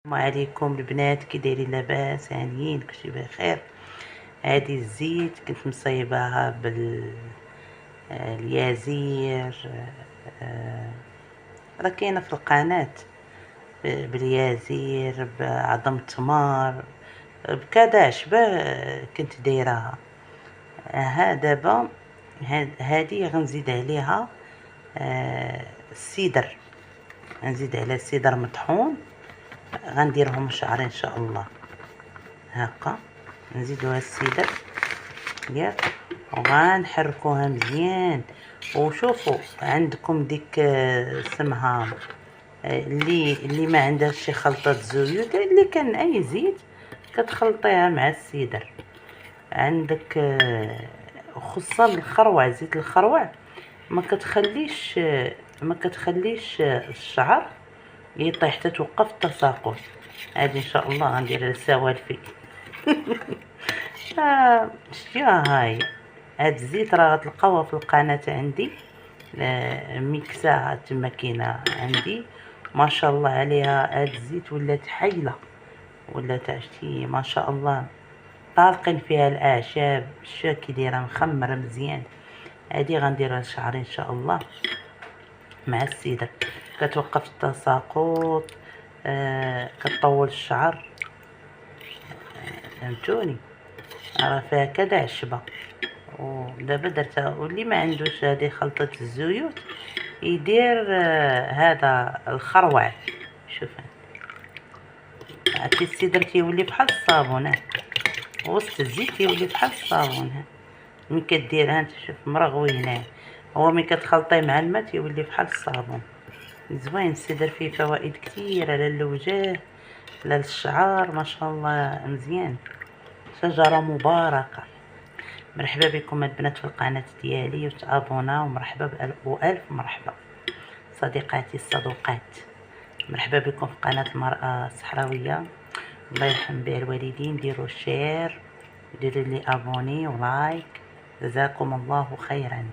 السلام عليكم البنات، كي دايرين؟ لاباس؟ هانيين؟ كلشي بخير. هادي الزيت كنت مصايباها باليازير. راه كاينه في القناه، باليازير، بعظم التمر، بكذا عشبه كنت دايراها. ها دابا هادي غنزيد عليها السيدر، غنزيد عليها السيدر مطحون، غنديرهم شعرين ان شاء الله. هكا نزيدوها السيدر ياك، وغنحركوها مزيان. وشوفوا عندكم ديك سمها اللي ما عندهاش شي خلطه زيوت، اللي كان اي زيت كتخلطيها مع السيدر. عندك خصوصا الخروع، زيت الخروع ما كتخليش الشعر يطيح حتى توقف التساقط. هذه ان شاء الله غنديرها للسوالفي. شتيها هاي؟ هاد الزيت راه غتلقاوها في القناه عندي، ميكساها تما كاينه عندي ما شاء الله عليها. هاد الزيت ولات حيله، ولات عرفتي ما شاء الله، طالقين فيها الاعشاب، شا كي دايره مخمره مزيان. هادي غنديرها لشعري ان شاء الله مع السيدر، كتوقف التساقط، كتطول الشعر. فهمتوني؟ راه فيها كذا عشبه. ودابا درتها، واللي ما عندوش هذه خلطه الزيوت يدير هذا الخروع. شوف عرفتي السيدر كيولي بحال الصابون، وسط الزيت كيولي بحال الصابون. ملي كديرها انت شوف مرغوينه، هو ملي كتخلطيه مع الماء تيولي بحال الصابون. زوين السيدر، فيه فوائد كثيره للوجه، للشعر، ما شاء الله مزيان. شجره مباركه. مرحبا بكم البنات في القناه ديالي، وتابونا، ومرحبا والف مرحبا صديقاتي الصدوقات. مرحبا بكم في قناه المراه الصحراويه. الله يرحم بها الوالدين. ديروا شير، ديروا لي ابوني ولايك، جزاكم الله خيرا.